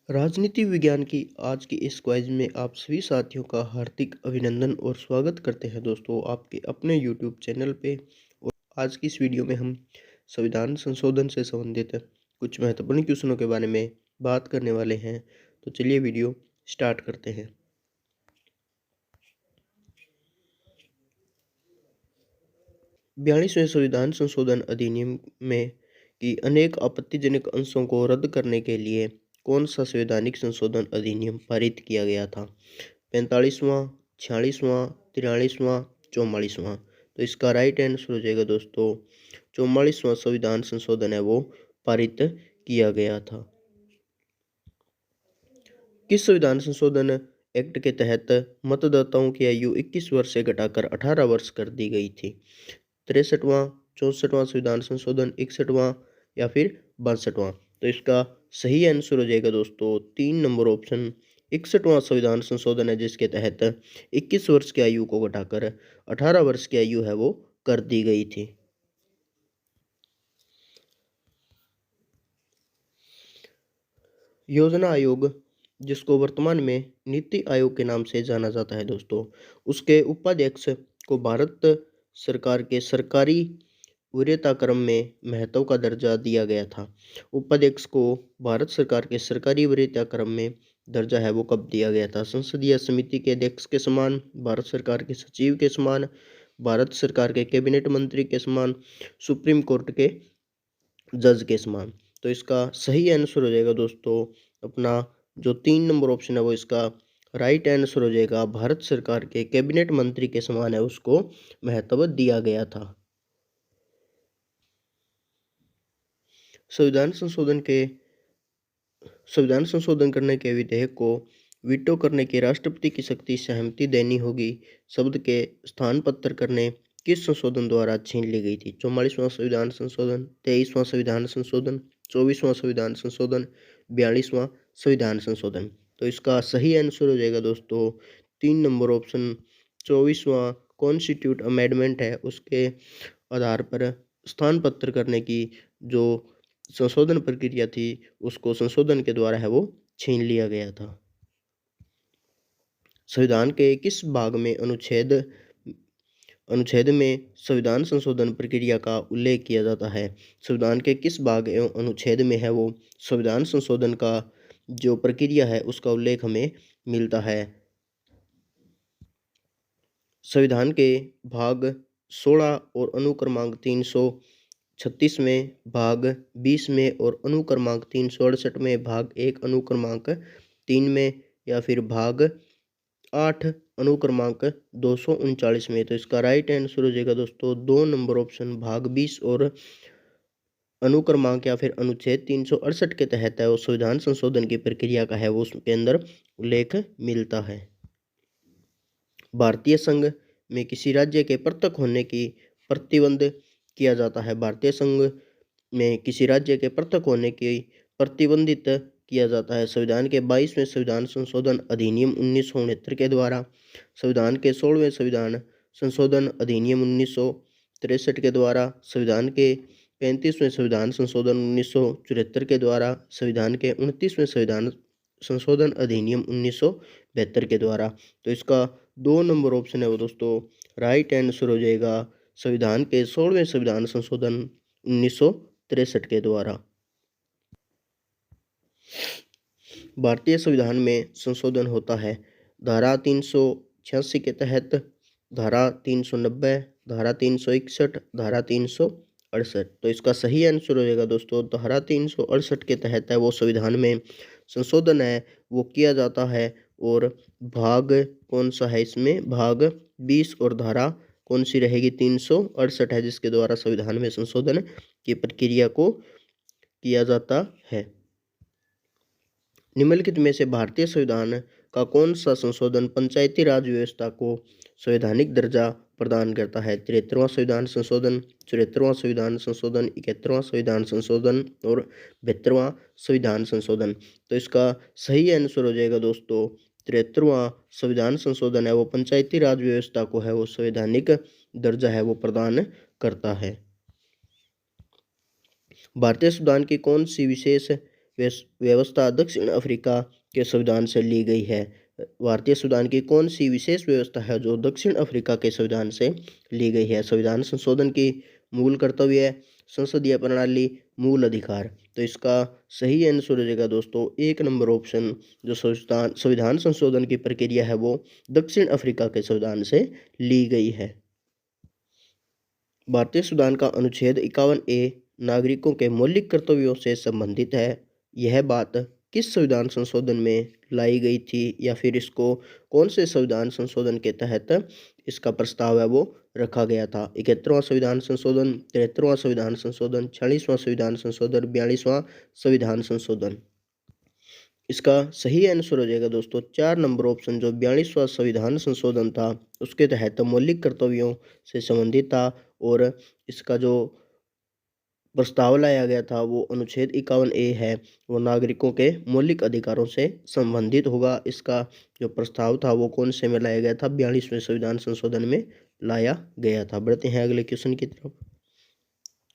राजनीति विज्ञान की आज की इस क्विज में आप सभी साथियों का हार्दिक अभिनंदन और स्वागत करते हैं दोस्तों आपके अपने यूट्यूब चैनल पे। और आज की इस वीडियो में हम संविधान संशोधन से संबंधित कुछ महत्वपूर्ण क्वेश्चनों के बारे में बात करने वाले हैं। तो चलिए वीडियो स्टार्ट करते हैं। 42वें संविधान संशोधन अधिनियम में की अनेक आपत्तिजनक अंशों को रद्द करने के लिए कौन सा संवैधानिक संशोधन अधिनियम पारित किया गया था? 45वां, 46वां, 43वां, 44वां। तो इसका राइट आंसर हो जाएगा दोस्तों 44वां संविधान संशोधन है वो पारित किया गया था। किस संविधान संशोधन एक्ट के तहत मतदाताओं की आयु 21 वर्ष से घटाकर 18 वर्ष कर दी गई थी? 63वां, 64वां संविधान संशोधन, 61वां या फिर 62वां? तो इसका सही आंसर हो जाएगा दोस्तों 3 नंबर ऑप्शन 61वां संविधान संशोधन है, जिसके तहत 21 वर्ष की आयु को घटाकर 18 वर्ष की आयु है वो कर दी गई थी। योजना आयोग, जिसको वर्तमान में नीति आयोग के नाम से जाना जाता है दोस्तों, उसके उपाध्यक्ष को भारत सरकार के सरकारी वरीयता क्रम में महत्व का दर्जा दिया गया था। उपाध्यक्ष को भारत सरकार के सरकारी वरीयता क्रम में दर्जा है वो कब दिया गया था? संसदीय समिति के अध्यक्ष के समान, भारत सरकार के सचिव के समान, भारत सरकार के कैबिनेट मंत्री के समान, सुप्रीम कोर्ट के जज के समान। तो इसका सही आंसर हो जाएगा दोस्तों अपना जो 3 नंबर ऑप्शन है वो इसका राइट आंसर हो जाएगा। भारत सरकार के कैबिनेट मंत्री के समान है उसको महत्व दिया गया था। संविधान संशोधन करने के विधेयक को वीटो करने की राष्ट्रपति की शक्ति सहमति देनी होगी शब्द के स्थान पत्र करने किस संशोधन द्वारा छीन ली गई थी? 44वां संविधान संशोधन, 23वां संविधान संशोधन, 24वां संविधान संशोधन, 42वां संविधान संशोधन। तो इसका सही आंसर हो जाएगा दोस्तों 3 नंबर ऑप्शन 24वां कॉन्स्टिट्यूट अमेंडमेंट है, उसके आधार पर स्थान पत्र करने की जो संशोधन प्रक्रिया थी उसको संशोधन के द्वारा है वो छीन लिया गया था। संविधान के किस भाग में अनुच्छेद में संविधान संशोधन प्रक्रिया का उल्लेख किया जाता है? संविधान के किस भाग एवं अनुच्छेद में है वो संविधान संशोधन का जो प्रक्रिया है उसका उल्लेख हमें मिलता है? संविधान के भाग 16 और अनुक्रमांक 336 में, भाग 20 में और अनुक्रमांक 368 में, भाग 1 अनुक्रमांक 3 में या फिर भाग 8 अनुक्रमांक 239 में? तो इसका राइट आंसर हो जाएगा दोस्तों 2 नंबर ऑप्शन भाग 20 और अनुक्रमांक या फिर अनुच्छेद 368 के तहत है वो संविधान संशोधन की प्रक्रिया का है वो उसके अंदर उल्लेख मिलता है। भारतीय संघ में किसी राज्य के पृथक होने की प्रतिबंध किया जाता है? भारतीय संघ में किसी राज्य के पृथक होने की प्रतिबंधित किया जाता है संविधान के 22वें संविधान संशोधन अधिनियम 1969 के द्वारा, संविधान के 16वें संविधान संशोधन अधिनियम 1963 के द्वारा, संविधान के 35वें संविधान संशोधन 1974 के द्वारा, संविधान के 29वें संविधान संशोधन अधिनियम 1972 के द्वारा। तो इसका 2 नंबर ऑप्शन है वो दोस्तों राइट आंसर हो जाएगा संविधान के 16वें संविधान संशोधन 1963 के द्वारा। भारतीय संविधान में संशोधन होता है धारा 386 के तहत, धारा 390, धारा 361, धारा 368। तो इसका सही आंसर हो जाएगा दोस्तों धारा 368 के तहत है वो संविधान में संशोधन है वो किया जाता है। और भाग कौन सा है इसमें? भाग 20 और धारा कौन सी रहेगी? 368 है, जिसके द्वारा संविधान में संशोधन की प्रक्रिया को किया जाता है। निम्नलिखित में से भारतीय संविधान का कौन सा संशोधन पंचायती राज व्यवस्था को संवैधानिक दर्जा प्रदान करता है? 73वां संविधान संशोधन, 74वां संविधान संशोधन, 71वां संविधान संशोधन और 72वां संविधान संशोधन। तो इसका सही आंसर हो जाएगा दोस्तों 73वां संविधान संशोधन है वो पंचायती राज व्यवस्था को है वो संवैधानिक दर्जा है वो प्रदान करता है। भारतीय संविधान की कौन सी विशेष व्यवस्था दक्षिण अफ्रीका के संविधान से ली गई है। भारतीय संविधान की कौन सी विशेष व्यवस्था है जो दक्षिण अफ्रीका के संविधान से ली गई है? संविधान संशोधन की मूल कर्तव्य, संसदीय प्रणाली, मूल अधिकार। तो इसका सही आंसर हो जाएगा दोस्तों 1 नंबर ऑप्शन। जो संविधान संविधान संशोधन की प्रक्रिया है वो दक्षिण अफ्रीका के संविधान से ली गई है। भारतीय संविधान का अनुच्छेद 51A नागरिकों के मौलिक कर्तव्यों से संबंधित है। यह बात किस संविधान संशोधन में लाई गई थी या फिर इसको कौन से संविधान संशोधन के तहत इसका प्रस्ताव है वो रखा गया था? 71वां संविधान संशोधन, 73वां संविधान संशोधन, 46वां संविधान संशोधन, 42वां संविधान संशोधन। इसका सही आंसर हो जाएगा दोस्तों 4 नंबर ऑप्शन। जो 42वां संविधान संशोधन था उसके तहत मौलिक कर्तव्यों से संबंधित था और इसका जो प्रस्ताव लाया गया था वो अनुच्छेद 51A है, वो नागरिकों के मौलिक अधिकारों से संबंधित होगा। इसका जो प्रस्ताव था वो कौन से में लाया गया था? 42वें संविधान संशोधन में लाया गया था। बढ़ते हैं अगले क्वेश्चन की तरफ।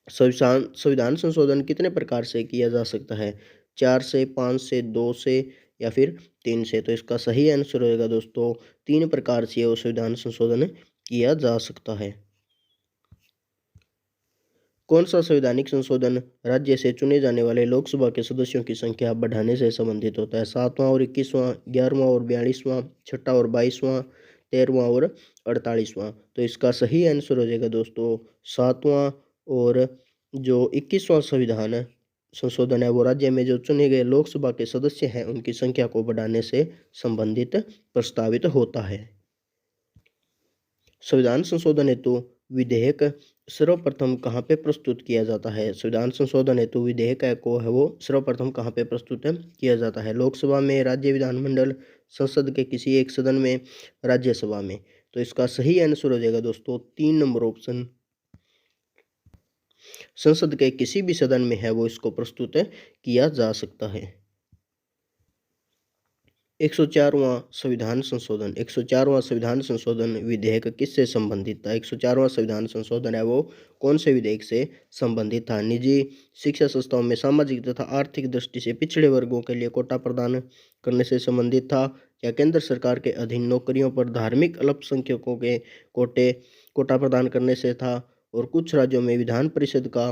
संविधान संशोधन कितने प्रकार से किया जा सकता है? 4 से, 5 से, 2 से या फिर 3 से? तो इसका सही आंसर होगा दोस्तों 3 प्रकार से वो संविधान संशोधन किया जा सकता है। कौन सा संवैधानिक संशोधन राज्य से चुने जाने वाले लोकसभा के सदस्यों की संख्या बढ़ाने से संबंधित होता है? 7वां और 21वां, 11वां और 42वां, 6ठा और 22वां, 13वां और 48वां? तो इसका सही आंसर हो जाएगा दोस्तों 7वां। और जो 21वां संविधान संशोधन है वो राज्य में जो चुने गए लोकसभा के सदस्य हैं उनकी संख्या को बढ़ाने से संबंधित प्रस्तावित होता है। संविधान संशोधन हेतु विधेयक सर्वप्रथम कहाँ पे प्रस्तुत किया जाता है? संविधान संशोधन हेतु विधेयक को है वो सर्वप्रथम कहाँ पे प्रस्तुत किया जाता है? लोकसभा में, राज्य विधानमंडल, संसद के किसी एक सदन में, राज्यसभा में? तो इसका सही आंसर हो जाएगा दोस्तों 3 नंबर ऑप्शन। संसद के किसी भी सदन में है वो इसको प्रस्तुत किया जा सकता है। 104वां संविधान संशोधन, 104वां संविधान संशोधन विधेयक किससे संबंधित था? 104वां संविधान संशोधन है वो कौन से विधेयक से संबंधित था? निजी शिक्षा संस्थाओं में सामाजिक तथा आर्थिक दृष्टि से पिछड़े वर्गों के लिए कोटा प्रदान करने से संबंधित था? या केंद्र सरकार के अधीन नौकरियों पर धार्मिक अल्पसंख्यकों के कोटा प्रदान करने से था? और कुछ राज्यों में विधान परिषद का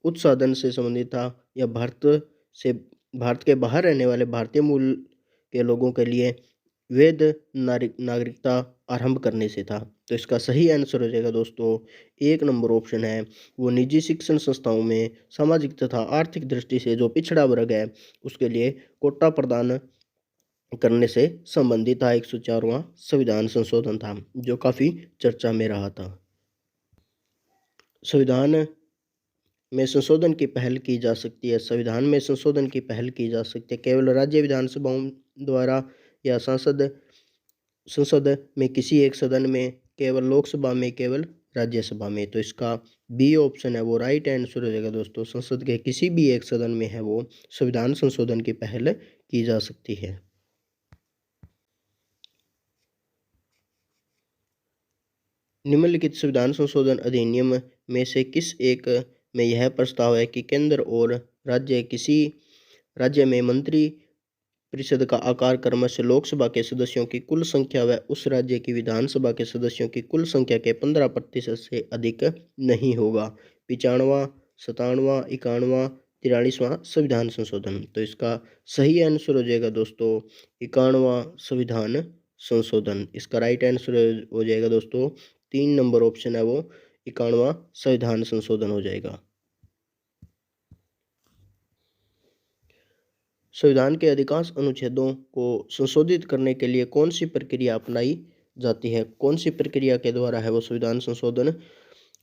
उत्साधन से संबंधित था? या भारत के बाहर रहने वाले भारतीय मूल के लोगों के लिए वैध नागरिकता आरंभ करने से था? तो इसका सही आंसर हो जाएगा दोस्तों 1 नंबर ऑप्शन है, वो निजी शिक्षण संस्थाओं में सामाजिक तथा आर्थिक दृष्टि से जो पिछड़ा वर्ग है उसके लिए कोटा प्रदान करने से संबंधित था। 104वां संविधान संशोधन था जो काफ़ी चर्चा में रहा था। संविधान में संशोधन की पहल की जा सकती है। संविधान में संशोधन की पहल की जा सकती है केवल राज्य विधानसभाओं द्वारा, या संसद में किसी एक सदन में, केवल लोकसभा में, केवल राज्यसभा में? तो इसका बी ऑप्शन है वो राइट आंसर हो जाएगा दोस्तों। संसद के किसी भी एक सदन में है वो संविधान संशोधन की पहल की जा सकती है। निम्नलिखित संविधान संशोधन अधिनियम में से किस एक में यह प्रस्ताव है कि केंद्र और किसी राज्य में मंत्री परिषद का आकार क्रमश लोकसभा के सदस्यों की कुल संख्या व उस राज्य की विधानसभा के सदस्यों की कुल संख्या के 15% से अधिक नहीं होगा? 95वां, 57वां, 51वां, 43वां संविधान संशोधन? तो इसका सही आंसर हो जाएगा दोस्तों 51वां संविधान संशोधन। इसका राइट आंसर हो जाएगा दोस्तों 3 नंबर ऑप्शन है वो 51वां संविधान संशोधन हो जाएगा। संविधान के अधिकांश अनुच्छेदों को संशोधित करने के लिए कौन सी प्रक्रिया अपनाई जाती है? कौन सी प्रक्रिया के द्वारा है वो संविधान संशोधन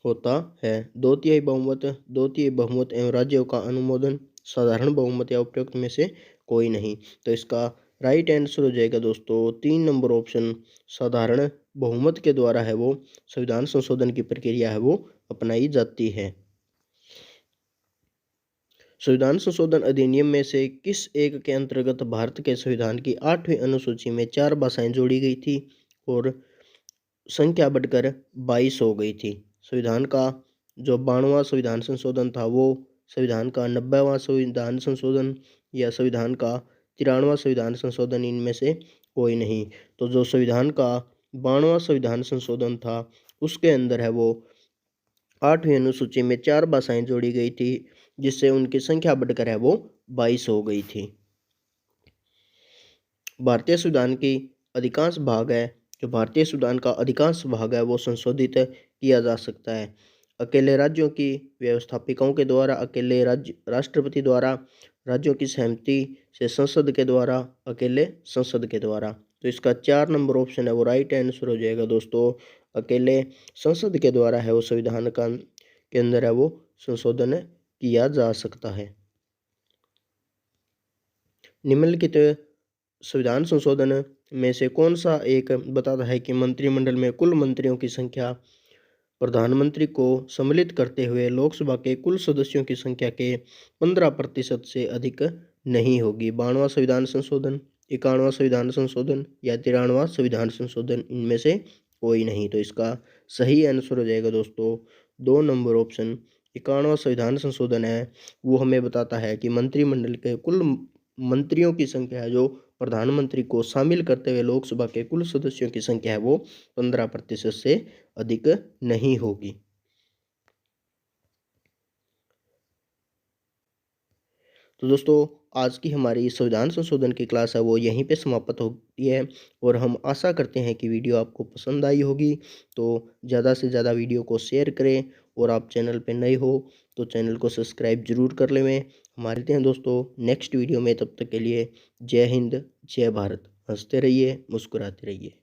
होता है? 2/3 बहुमत, 2/3 बहुमत एवं राज्यों का अनुमोदन, साधारण बहुमत या उपयुक्त में से कोई नहीं? तो इसका राइट आंसर हो जाएगा दोस्तों 3 नंबर ऑप्शन। साधारण बहुमत के द्वारा है वो संविधान संशोधन की प्रक्रिया है वो अपनाई जाती है। संविधान संशोधन अधिनियम में से किस एक के अंतर्गत भारत के संविधान की 8वीं अनुसूची में 4 भाषाएं जोड़ी गई थी और संख्या बढ़कर 22 हो गई थी? संविधान का जो 92वां संविधान संशोधन था वो संविधान का 90वां संविधान संशोधन, या संविधान का 93वां संविधान संशोधन इनमें से कोई नहीं। तो जो संविधान का 92वां संविधान संशोधन था उसके अंदर है वो 8वीं अनुसूची में 4 भाषाएं जोड़ी गई थी, जिससे उनकी संख्या बढ़कर है वो 22 हो गई थी। भारतीय संविधान की अधिकांश भाग है जो भारतीय संविधान का अधिकांश भाग है वो संशोधित किया जा सकता है। अकेले राज्यों की व्यवस्थापिकाओं के द्वारा, अकेले राज्य राष्ट्रपति द्वारा, राज्यों की सहमति से संसद के द्वारा, अकेले संसद के द्वारा। तो इसका 4 नंबर ऑप्शन है वो राइट आंसर हो जाएगा दोस्तों। अकेले संसद के द्वारा है वो संविधान का के अंदर है वो संशोधन किया जा सकता है। निम्नलिखित संविधान संशोधन में से कौन सा एक बताता है कि मंत्रिमंडल में कुल मंत्रियों की संख्या प्रधानमंत्री को सम्मिलित करते हुए लोकसभा के कुल सदस्यों की संख्या के 15% से अधिक नहीं होगी। 92वां संविधान संशोधन, 51वां संविधान संशोधन या 93वां संविधान संशोधन इनमें से कोई नहीं। तो इसका सही आंसर हो जाएगा दोस्तों 2 नंबर ऑप्शन 51वां संविधान संशोधन है वो हमें बताता है कि मंत्रिमंडल के कुल मंत्रियों की संख्या है जो प्रधानमंत्री को शामिल करते हुए लोकसभा के कुल सदस्यों की संख्या है वो 15% से अधिक नहीं होगी। तो दोस्तों आज की हमारी संविधान संशोधन की क्लास है वो यहीं पे समाप्त होती है और हम आशा करते हैं कि वीडियो आपको पसंद आई होगी। तो ज़्यादा से ज़्यादा वीडियो को शेयर करें और आप चैनल पे नए हो तो चैनल को सब्सक्राइब जरूर कर लें। हमारे हैं दोस्तों नेक्स्ट वीडियो में, तब तक के लिए जय हिंद, जय भारत। हंसते रहिए, मुस्कुराते रहिए।